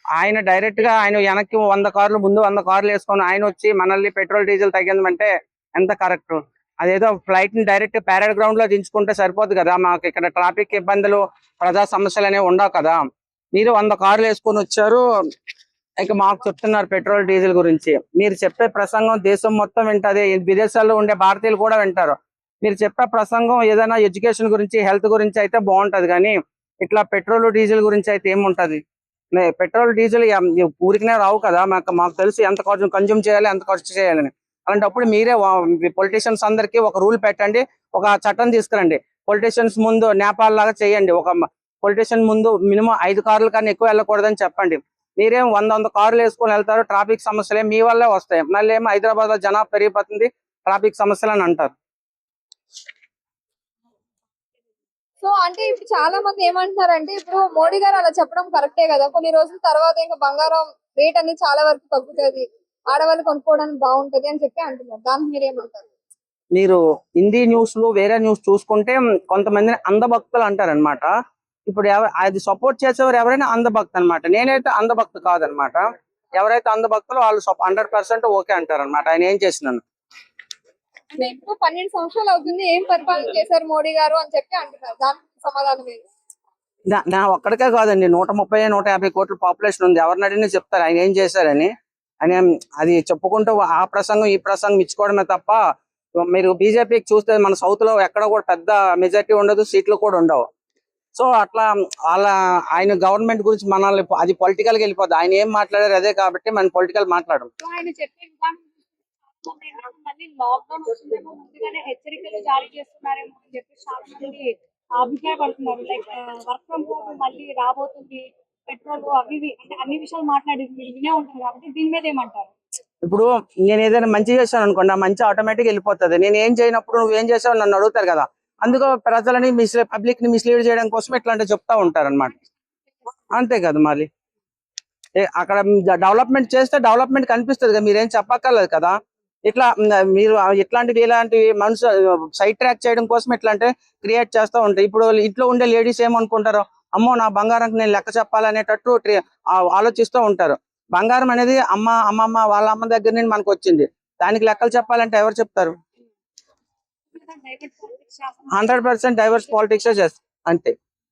ఆయన డైరెక్ట్ గా ఆయన వెనక్కి 100 కార్లు ముందు 100 కార్లు వేసుకొని ఆయన వచ్చి మనల్ని పెట్రోల్ డీజిల్ తగ్గిందంటే ఎంత కరెక్ట్? అదేదో ఫ్లైట్ ని డైరెక్ట్ ప్యారెడ్ గ్రౌండ్ లో దించుకుంటే సరిపోదు కదా. మాకు ఇక్కడ ట్రాఫిక్ ఇబ్బందులు, ప్రజా సమస్యలు అనేవి ఉండవు కదా. మీరు 100 కార్లు వేసుకొని వచ్చారు, ఇక మాకు చెప్తున్నారు పెట్రోల్ డీజిల్ గురించి. మీరు చెప్పే ప్రసంగం దేశం మొత్తం వింటది, విదేశాల్లో ఉండే భారతీయులు కూడా వింటారు. మీరు చెప్పే ప్రసంగం ఏదైనా ఎడ్యుకేషన్ గురించి, హెల్త్ గురించి అయితే బాగుంటది, కానీ ఇట్లా పెట్రోల్ డీజిల్ గురించి అయితే ఏముంటది? పెట్రోల్ డీజిల్ ఊరికినే రావు కదా. మాకు తెలుసు ఎంత కన్జ్యూమ్ చేయాలి, ఎంత ఖర్చు చేయాలని. అలాంటప్పుడు మీరే పొలిటీషియన్స్ అందరికి ఒక రూల్ పెట్టండి, ఒక చట్టం తీసుకురండి. పొలిటీషియన్స్ ముందు నేపాల్ లాగా చేయండి. ఒక పొలిటీషియన్ ముందు మినిమం 5 కార్ల కన్నా ఎక్కువ వెళ్ళకూడదని చెప్పండి. మీరేం 100 కార్లు వేసుకొని వెళ్తారు, ట్రాఫిక్ సమస్యలే మీ వల్లే వస్తాయి. మళ్ళీ ఏమో హైదరాబాద్ లో జనాభా పెరిగిపోతుంది, ట్రాఫిక్ సమస్యలు అని అంటారు. సో అంటే ఇప్పుడు చాలా మంది ఏమంటున్నారంటే, ఇప్పుడు మోడీ గారు అలా చెప్పడం కరెక్టే కదా, కొన్ని రోజుల తర్వాత ఇంకా బంగారం రేట్ అనేది చాలా వరకు తగ్గుతుంది, ఆడవాళ్ళు కొనుక్కోవడానికి బాగుంటది అని చెప్పి అంటున్నారు. దానికి మీరేమంటారు? మీరు హిందీ న్యూస్ లో వేరే న్యూస్ చూసుకుంటే కొంతమందిని అంధభక్తులు అంటారనమాట. ఇప్పుడు అది సపోర్ట్ చేసేవారు ఎవరైనా అంధభక్తి అనమాట. నేనైతే అంధభక్తి కాదనమాట. ఎవరైతే అంధభక్తులు వాళ్ళు 100% ఓకే అంటారనమాట ఆయన ఏం చేసినాను. ఇప్పుడు 12 సంవత్సరాలు అవుతుంది, ఏం పరిపాలన చేశారు మోడీ గారు అని చెప్పి అంటున్నారు. దానికి సమాధానం ఏంటి? నా ఒక్కడికే కాదండి, 130-150 కోట్ల పాపులేషన్ ఉంది. ఎవరిని అడిగినా చెప్తారు ఆయన ఏం చేశారని. అని అది చెప్పుకుంటూ ఆ ప్రసంగం ఈ ప్రసంగం ఇచ్చుకోవడమే తప్ప, మీరు బీజేపీకి చూస్తే మన సౌత్ లో ఎక్కడ కూడా పెద్ద మెజారిటీ ఉండదు, సీట్లు కూడా ఉండవు. సో అట్లా ఆయన గవర్నమెంట్ గురించి మనల్ని అది పొలిటికల్ గా వెళ్ళిపోద్ది. ఆయన ఏం మాట్లాడారు అదే కాబట్టి మనం పొలిటికల్ మాట్లాడడం. ఆయన చెప్పే విధానం మళ్ళీ లాక్డౌన్ వస్తుందేమో, ముందుగానే హెచ్చరికలు జారీ చేస్తున్నారేమో అని చెప్పి చాలా మంది అభిప్రాయపడుతున్నారు. లైక్ వర్క్ ఫ్రమ్ హోమ్ మళ్ళీ రాబోతుంది, పెట్రోల్ అవి అంటే అన్ని విషయాలు మాట్లాడి మీరు వినే ఉంటారు కాబట్టి దీని మీద ఏమంటారు? ఇప్పుడు నేను ఏదైనా మంచి చేశాను అనుకోండి, ఆ మంచి ఆటోమేటిక్ వెళ్ళిపోతుంది. నేను ఏం చేయనప్పుడు నువ్వు ఏం చేసావు నన్ను అడుగుతారు కదా. అందుకు ప్రజలని పబ్లిక్ ని మిస్లీడ్ చేయడం కోసం ఇట్లాంటివి చెప్తా ఉంటారు అనమాట. అంతే కదా. మరి అక్కడ డెవలప్మెంట్ చేస్తే డెవలప్మెంట్ కనిపిస్తుంది కదా, మీరేం చెప్పక్కర్లేదు కదా. ఇట్లా మీరు ఇలాంటివి మనసు సైడ్ ట్రాక్ చేయడం కోసం ఇట్లాంటి క్రియేట్ చేస్తూ ఉంటాయి. ఇప్పుడు ఇంట్లో ఉండే లేడీస్ ఏమనుకుంటారు, అమ్మో నా బంగారానికి నేను లెక్క చెప్పాలనేటట్టు ఆలోచిస్తూ ఉంటారు. బంగారం అనేది అమ్మమ్మ వాళ్ళ అమ్మ దగ్గర నుండి మనకు వచ్చింది. దానికి లెక్కలు చెప్పాలంటే ఎవరు చెప్తారు? 100% డైవర్స్ పాలిటిక్స్ చేస్తారు అంతే.